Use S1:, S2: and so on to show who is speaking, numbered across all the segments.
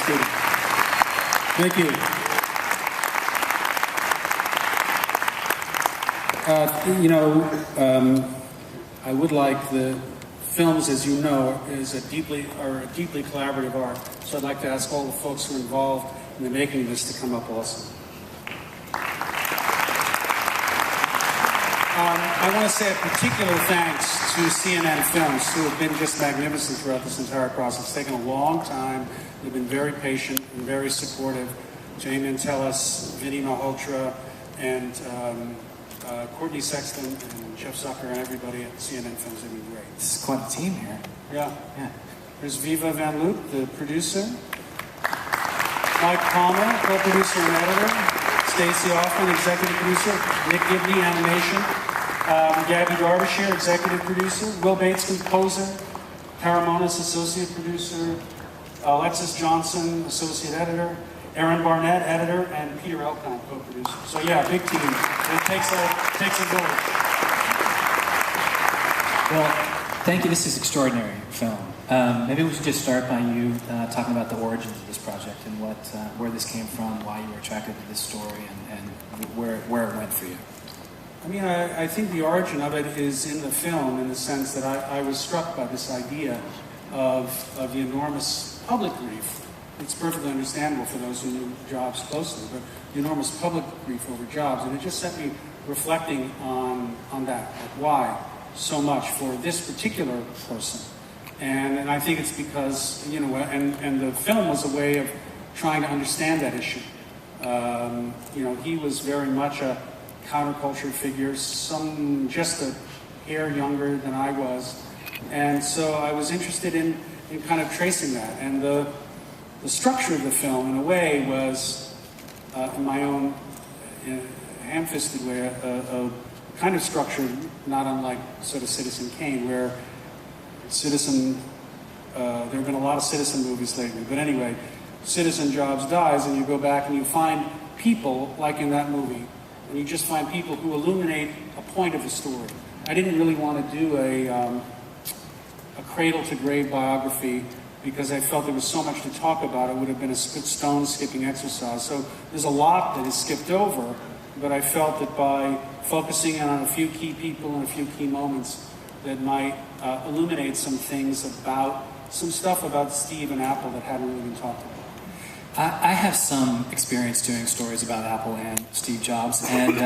S1: student. Thank you. I would like the films, as you know, are a deeply collaborative art. So I'd like to ask all the folks who are involved in the making of this to come up also. I want to say a particular thanks to CNN Films, who have been just magnificent throughout this entire process. It's taken a long time. They've been very patient and very supportive. Jay Mantelis, Vinny Malhotra, and Courtney Sexton, and Jeff Zucker, and everybody at CNN Films have been great.
S2: This is quite a team here.
S1: Yeah. There's Viva Van Loop, the producer. Mike Palmer, co-producer and editor. Stacey Hoffman, executive producer. Nick Gibney, animation. Gabby Derbyshire, executive producer. Will Bates, composer. Paramonis, associate producer. Alexis Johnson, associate editor. Aaron Barnett, editor, and Peter Elkine, co-producer. So yeah, big team. It takes a village.
S2: Well, thank you. This is an extraordinary film. Maybe we should just start by you talking about the origins of this project and where this came from, why you were attracted to this story, and where it went for you.
S1: I mean, I think the origin of it is in the film, in the sense that I was struck by this idea of the enormous public grief. It's perfectly understandable for those who knew jobs closely, but the enormous public grief over jobs, and it just set me reflecting on that, like why so much for this particular person. And I think it's because, and the film was a way of trying to understand that issue. He was very much a counterculture figure, just a hair younger than I was. And so I was interested in kind of tracing that. And the structure of the film, in a way, was, in my own ham-fisted way, a kind of structure not unlike sort of Citizen Kane, where there have been a lot of Citizen movies lately, but anyway, Citizen Jobs dies, and you go back and you find people, like in that movie, and you just find people who illuminate a point of the story. I didn't really want to do a cradle-to-grave biography, because I felt there was so much to talk about. It would have been a stone-skipping exercise. So there's a lot that is skipped over, but I felt that by focusing on a few key people and a few key moments that might illuminate some stuff about Steve and Apple that hadn't really been talked about.
S2: I have some experience doing stories about Apple and Steve Jobs, and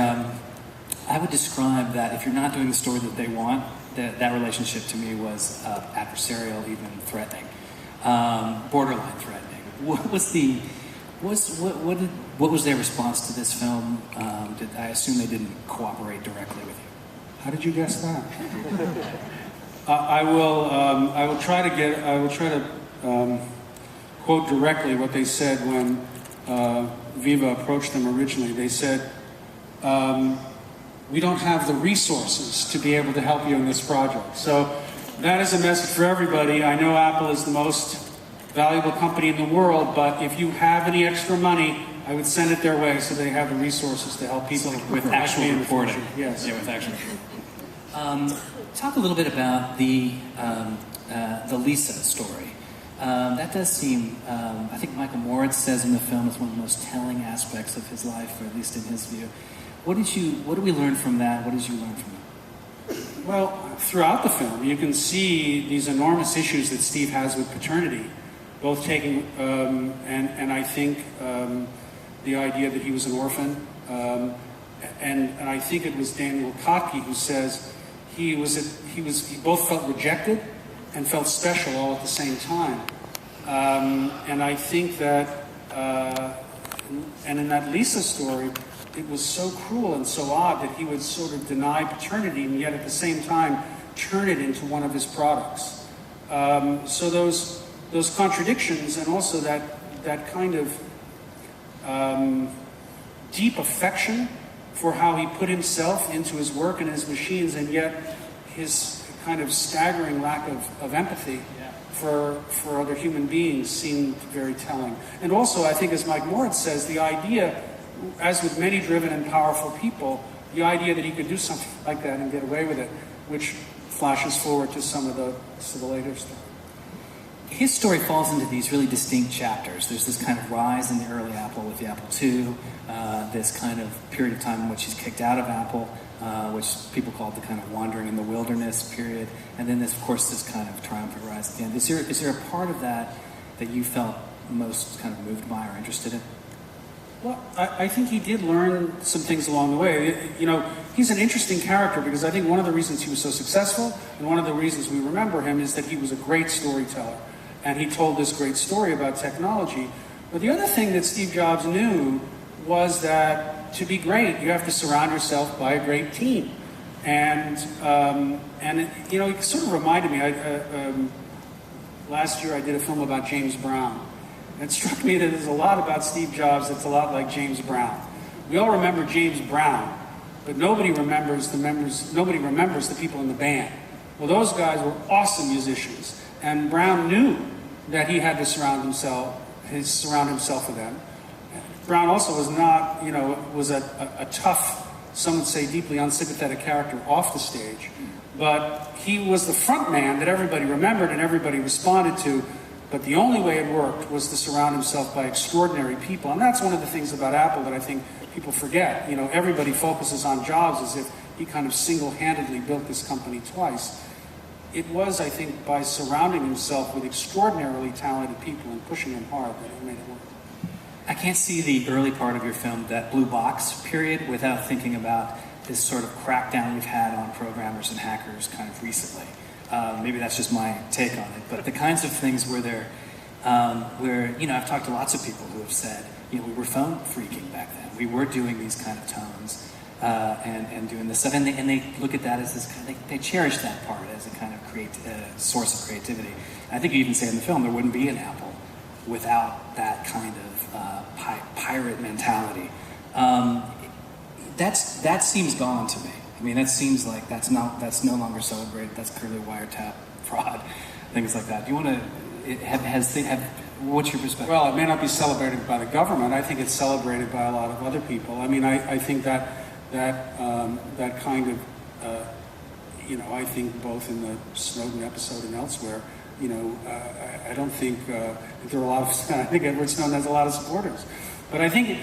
S2: I would describe that if you're not doing the story that they want, that relationship to me was adversarial, even threatening. Borderline threatening. What was their response to this film? I assume they didn't cooperate directly with you.
S1: How did you guess that? I will try to quote directly what they said when Viva approached them originally. They said, "We don't have the resources to be able to help you in this project." So that is a message for everybody. I know Apple is the most valuable company in the world, but if you have any extra money, I would send it their way so they have the resources to help people
S2: with actual reporting.
S1: Yes.
S2: Yeah, with actual. Talk a little bit about the Lisa story. That does seem. I think Michael Moritz says in the film it's one of the most telling aspects of his life, or at least in his view. What do we learn from that? What did you learn from it?
S1: Well, throughout the film, you can see these enormous issues that Steve has with paternity, both taking, and I think the idea that he was an orphan, and I think it was Daniel Kotke who says he both felt rejected and felt special all at the same time, and I think that, and in that Lisa story, it was so cruel and so odd that he would sort of deny paternity and yet at the same time turn it into one of his products. So those contradictions, and also that kind of deep affection for how he put himself into his work and his machines, and yet his kind of staggering lack of empathy for other human beings seemed very telling. And also, I think, as Mike Moritz says, the idea, as with many driven and powerful people, the idea that he could do something like that and get away with it, which flashes forward to some of the later stuff.
S2: his story falls into these really distinct chapters. There's this kind of rise in the early Apple with the Apple II, this kind of period of time in which he's kicked out of Apple, which people call the kind of wandering in the wilderness period, and then this, of course, this kind of triumphant rise again. Is there a part of that that you felt most kind of moved by or interested in?
S1: Well, I think he did learn some things along the way. You know, he's an interesting character because I think one of the reasons he was so successful and one of the reasons we remember him is that he was a great storyteller. And he told this great story about technology. But the other thing that Steve Jobs knew was that to be great, you have to surround yourself by a great team. And you know, it sort of reminded me, last year I did a film about James Brown. And it struck me that there's a lot about Steve Jobs that's a lot like James Brown. We all remember James Brown, but nobody remembers the people in the band. Well, those guys were awesome musicians, and Brown knew that he had to surround himself with them. Brown also was not, you know, was a tough, some would say deeply unsympathetic character off the stage, but he was the front man that everybody remembered and everybody responded to. But the only way it worked was to surround himself by extraordinary people. And that's one of the things about Apple that I think people forget. You know, everybody focuses on Jobs as if he kind of single-handedly built this company twice. It was, I think, by surrounding himself with extraordinarily talented people and pushing them hard that he made it work.
S2: I can't see the early part of your film, that blue box period, without thinking about this sort of crackdown we've had on programmers and hackers kind of recently. Maybe that's just my take on it, but the kinds of things where you know, I've talked to lots of people who have said, you know, we were phone freaking back then. We were doing these kind of tones and doing this stuff, and they look at that as this kind of, they cherish that part as a kind of source of creativity. And I think you even say in the film there wouldn't be an Apple without that kind of pirate mentality. That seems gone to me. I mean, that seems like that's no longer celebrated. That's clearly wiretap fraud, things like that. Do you want to what's your perspective?
S1: Well, it may not be celebrated by the government. I think it's celebrated by a lot of other people. I mean, I think that kind of you know, I think both in the Snowden episode and elsewhere, you know, I don't think there are a lot of. I think Edward Snowden has a lot of supporters, but I think,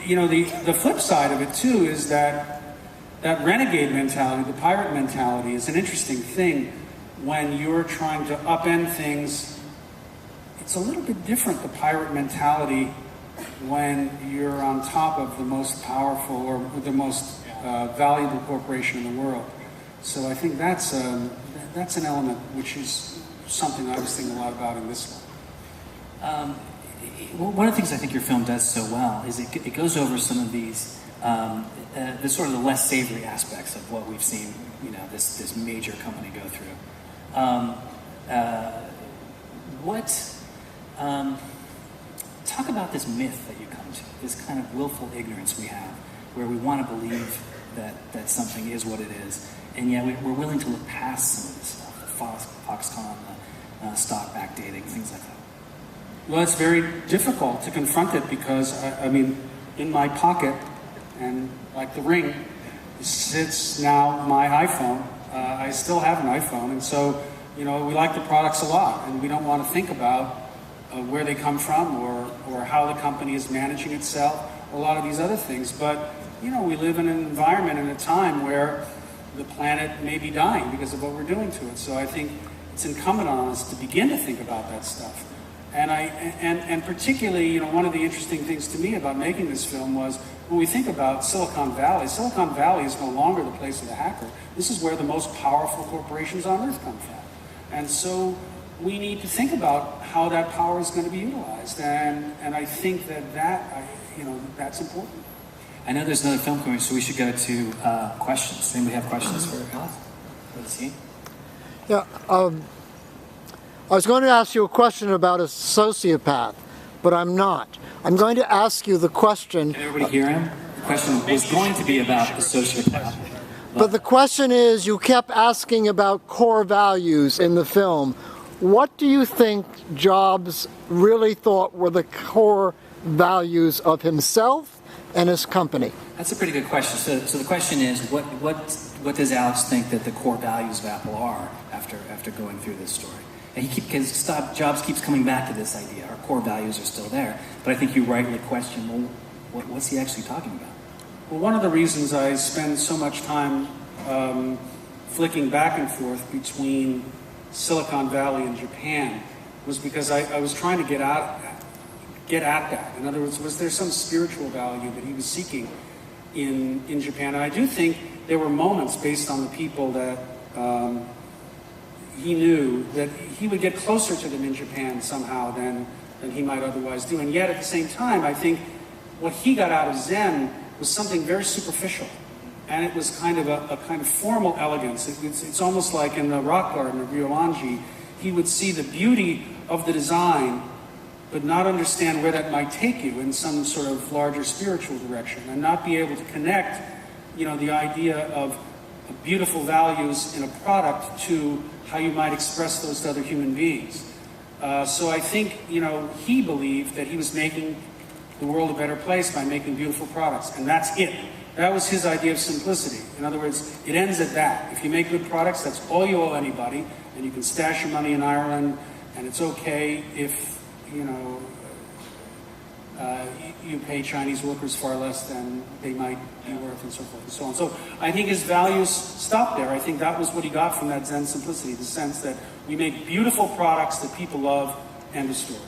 S1: you know, the flip side of it too is that renegade mentality, the pirate mentality, is an interesting thing when you're trying to upend things. It's a little bit different, the pirate mentality, when you're on top of the most powerful or the most valuable corporation in the world. So I think that's an element which is something I was thinking a lot about in this one.
S2: One of the things I think your film does so well is it goes over some of these the sort of the less savory aspects of what we've seen, you know, this major company go through. Talk about this myth that you come to, this kind of willful ignorance we have, where we want to believe that something is what it is, and yet we're willing to look past some of this stuff, the Foxconn, stock backdating, things like that.
S1: Well, it's very difficult to confront it because, I mean, in my pocket, and like the Ring, sits now my iPhone. I still have an iPhone, and so, you know, we like the products a lot, and we don't want to think about where they come from or how the company is managing itself, or a lot of these other things. But, you know, we live in an environment and a time where the planet may be dying because of what we're doing to it. So I think it's incumbent on us to begin to think about that stuff. And particularly, you know, one of the interesting things to me about making this film was when we think about Silicon Valley is no longer the place of the hacker. This is where the most powerful corporations on earth come from. And so we need to think about how that power is going to be utilized. And I think that's important.
S2: I know there's another film coming, so we should go to questions. Anybody have questions for Alex? Let's see.
S3: Yeah. I was going to ask you a question about a sociopath, but I'm not. I'm going to ask you the question.
S2: Can everybody hear him? The question was going to be about the sociopath.
S3: But the question is, you kept asking about core values in the film. What do you think Jobs really thought were the core values of himself and his company?
S2: That's a pretty good question. So the question is, what does Alex think that the core values of Apple are after going through this story? And because Jobs keeps coming back to this idea. Our core values are still there. But I think you rightly question, well, what's he actually talking about?
S1: Well, one of the reasons I spend so much time flicking back and forth between Silicon Valley and Japan was because I was trying to get at that. In other words, was there some spiritual value that he was seeking in Japan? And I do think there were moments based on the people that he knew that he would get closer to them in Japan somehow than he might otherwise do. And yet at the same time, I think what he got out of Zen was something very superficial. And it was kind of a kind of formal elegance. It's almost like in the rock garden of Ryoanji, he would see the beauty of the design, but not understand where that might take you in some sort of larger spiritual direction, and not be able to connect, the idea of beautiful values in a product to how you might express those to other human beings. So I think, he believed that he was making the world a better place by making beautiful products, and that's it. That was his idea of simplicity. In other words, it ends at that. If you make good products, that's all you owe anybody, and you can stash your money in Ireland, and it's okay if, you pay Chinese workers far less than they might be worth, and so forth and so on. So I think his values stopped there. I think that was what he got from that Zen simplicity, the sense that we make beautiful products that people love, and a story.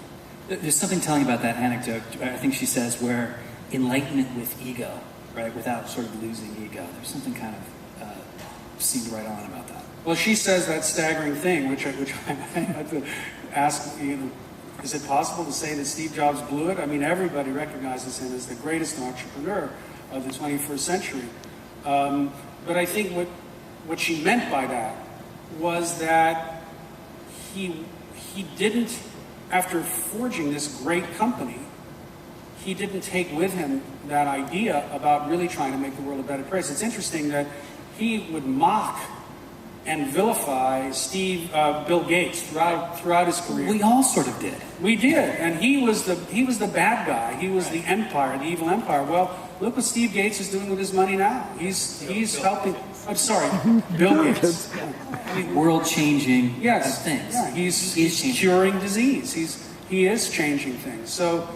S2: There's something telling about that anecdote, I think she says, where enlightenment with ego, right, without sort of losing ego. There's something kind of seemed right on about that.
S1: Well, she says that staggering thing, which I had to ask, is it possible to say that Steve Jobs blew it? I mean, everybody recognizes him as the greatest entrepreneur of the 21st century. But I think what she meant by that was that he didn't, after forging this great company, he didn't take with him that idea about really trying to make the world a better place. It's interesting that he would mock and vilify Bill Gates throughout his career.
S2: We all sort of did.
S1: We did, and he was the bad guy. He was the empire, the evil empire. Well, look what Steve Gates is doing with his money now. He's helping. I'm sorry, Bill Gates.
S2: World-changing things.
S1: Yeah, he's curing disease. He is changing things. So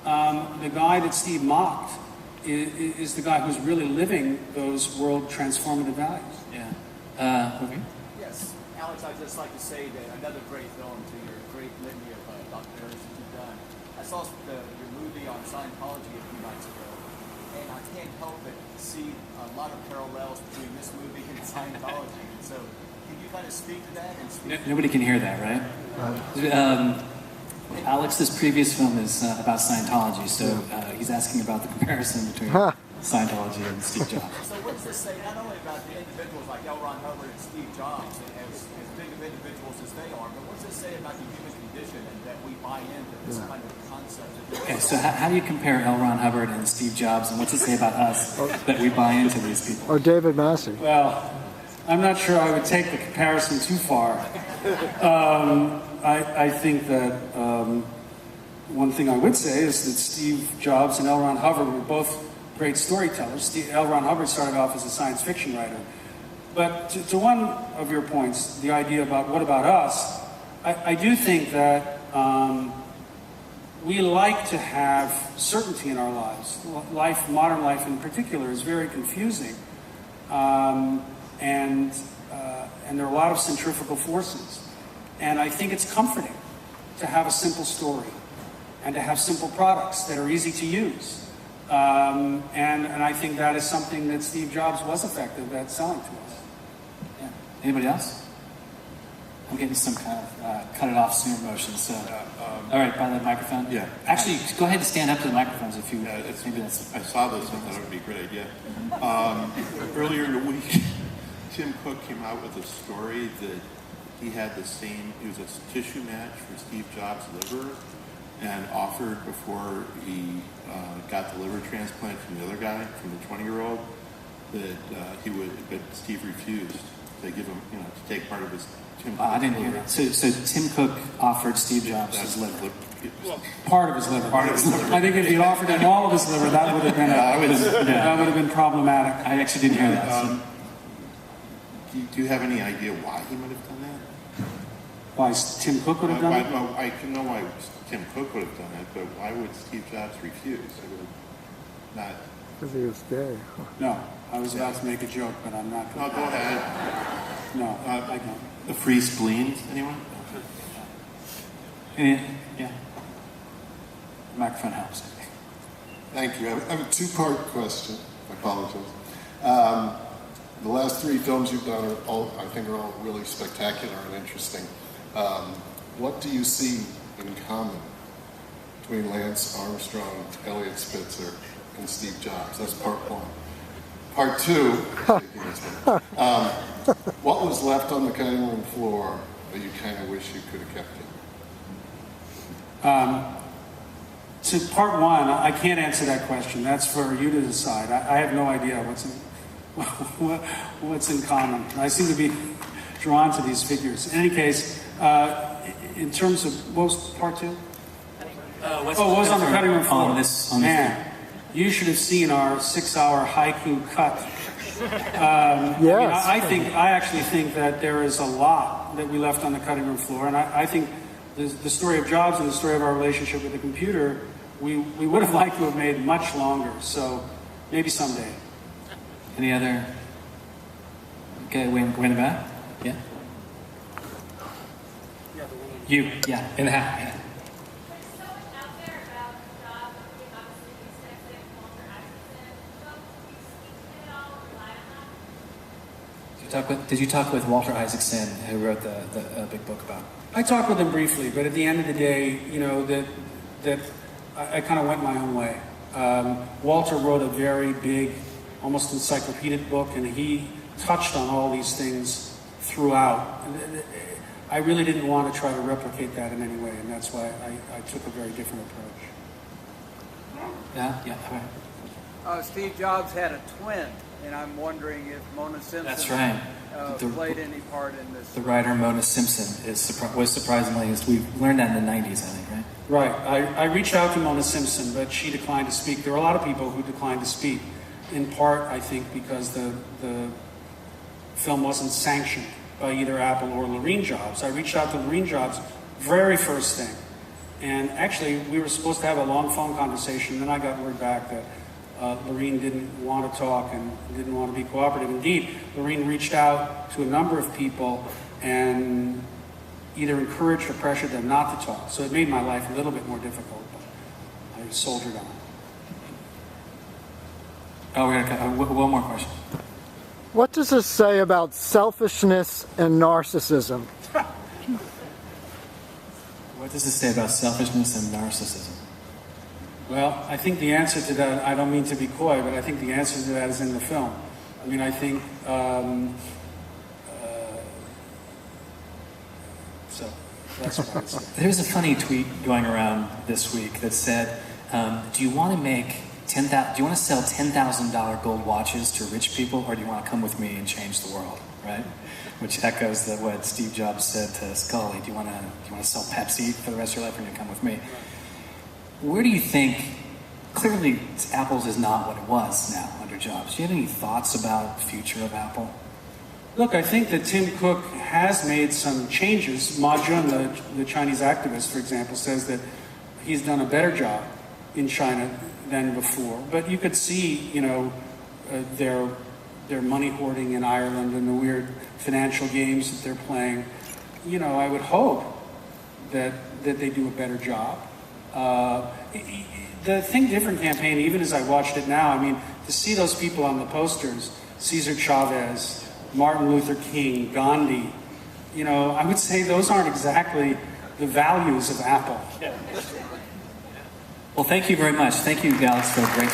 S1: the guy that Steve mocked is the guy who's really living those world transformative values.
S2: Yeah. Okay.
S4: Yes, Alex, I'd just like to say that another great film to your great litany of documentaries that you've done. I saw your movie on Scientology a few nights ago, and I can't help but see a lot of parallels between this movie and Scientology. And so, can you kind of speak to that? And
S2: Nobody can hear that, right? Alex's previous film is about Scientology, so he's asking about the comparison between Scientology and Steve Jobs.
S4: So what does this say not only about the individuals like L. Ron Hubbard and Steve Jobs, as big of individuals as they are, but what does it say about the human condition and that we buy into this kind of concept?
S2: Okay, so how do you compare L. Ron Hubbard and Steve Jobs, and what's it say about us that we buy into these people?
S3: Or David Massey.
S1: Well, I'm not sure I would take the comparison too far. I think that one thing I would say is that Steve Jobs and L. Ron Hubbard were both great storytellers. L. Ron Hubbard started off as a science fiction writer. But to one of your points, the idea about what about us, I do think that we like to have certainty in our lives. Modern life in particular, is very confusing. And there are a lot of centrifugal forces. And I think it's comforting to have a simple story and to have simple products that are easy to use. And I think that is something that Steve Jobs was effective at selling to us.
S2: Yeah. Anybody else? I'm getting some kind of cut it off soon motion. So, all right, by the microphone.
S5: Yeah.
S2: Actually, go ahead and stand up to the microphones if you.
S5: Maybe that's. I saw this and thought it would be a great idea. Earlier in the week, Tim Cook came out with a story that he had the same. It was a tissue match for Steve Jobs' liver, and offered before he got the liver transplant from the other guy, from the 20-year-old, that he would, but Steve refused to give him, to take part of his.
S2: I didn't hear that. So Tim Cook offered Steve Jobs his liver.
S1: Part of his liver.
S5: Part of his liver.
S1: I think if he offered him all of his liver, that would have been that would have been problematic.
S2: I actually didn't hear that.
S5: Do you have any idea why he might have done
S1: Why Tim Cook would have done it?
S5: I can know why Tim Cook would have done it, but why would Steve Jobs refuse? It would not.
S3: Because he was gay.
S1: No, I was about to make a joke, but I'm not
S5: No,
S1: going
S5: go ahead.
S1: No, I don't.
S5: The free spleens, anyone?
S2: Yeah. Microphone helps.
S6: Thank you. I have a two-part question. I apologize. The last three films you've done are all, I think, are all really spectacular and interesting. What do you see in common between Lance Armstrong, Elliot Spitzer, and Steve Jobs? That's part one. Part two, what was left on the cutting room floor that you kind of wish you could have kept it?
S1: To part one, I can't answer that question. That's for you to decide. I have no idea what's in common. I seem to be drawn to these figures. In any case, in terms of, what was part two? What was on the cutting room floor?
S2: On this
S1: Man, you should have seen our 6-hour haiku cut.
S3: Yes.
S1: I actually think that there is a lot that we left on the cutting room floor, and I think the story of Jobs and the story of our relationship with the computer, we would have liked to have made much longer. So maybe someday.
S2: Any other? Okay, way in the back. Yeah. You. Yeah. In the hat. Yeah.
S7: There's so much out there about jobs, obviously, these next things, Walter Isaacson. So, do you speak at all, rely on that?
S2: Did you talk with Walter Isaacson, who wrote the big book about?
S1: I talked with him briefly, but at the end of the day, that I kind of went my own way. Walter wrote a very big, almost encyclopedic book, and he touched on all these things throughout. I really didn't want to try to replicate that in any way, and that's why I took a very different approach.
S2: Yeah.
S8: Steve Jobs had a twin, and I'm wondering if Mona Simpson
S2: That's right.
S8: played any part in this.
S2: The writer Mona Simpson was surprisingly, we learned that in the 90s, I think, right?
S1: Right. I reached out to Mona Simpson, but she declined to speak. There are a lot of people who declined to speak, in part, I think, because the film wasn't sanctioned by either Apple or Lorene Jobs. I reached out to Lorene Jobs very first thing. And actually, we were supposed to have a long phone conversation. Then I got word back that Lorene didn't want to talk and didn't want to be cooperative. Indeed, Lorene reached out to a number of people and either encouraged or pressured them not to talk. So it made my life a little bit more difficult, but I soldiered on.
S2: Oh, we're gonna one more question.
S3: What does this say about selfishness and narcissism?
S2: What does this say about selfishness and narcissism?
S1: Well, I think the answer to that, I don't mean to be coy, but I think the answer to that is in the film. I mean, I think, so that's what I would say.
S2: There's a funny tweet going around this week that said, do you want to sell $10,000 gold watches to rich people, or do you want to come with me and change the world, right? Which echoes what Steve Jobs said to Scully. Do you want to sell Pepsi for the rest of your life, or do you come with me? Where do you think, clearly Apple's is not what it was now under Jobs. Do you have any thoughts about the future of Apple?
S1: Look, I think that Tim Cook has made some changes. Ma Jun, the Chinese activist, for example, says that he's done a better job in China than before. But you could see, their money hoarding in Ireland and the weird financial games that they're playing. I would hope that they do a better job. The Think Different campaign, even as I watched it now, I mean, to see those people on the posters, Cesar Chavez, Martin Luther King, Gandhi, I would say those aren't exactly the values of Apple.
S2: Well, thank you very much. Thank you, Alex, for a great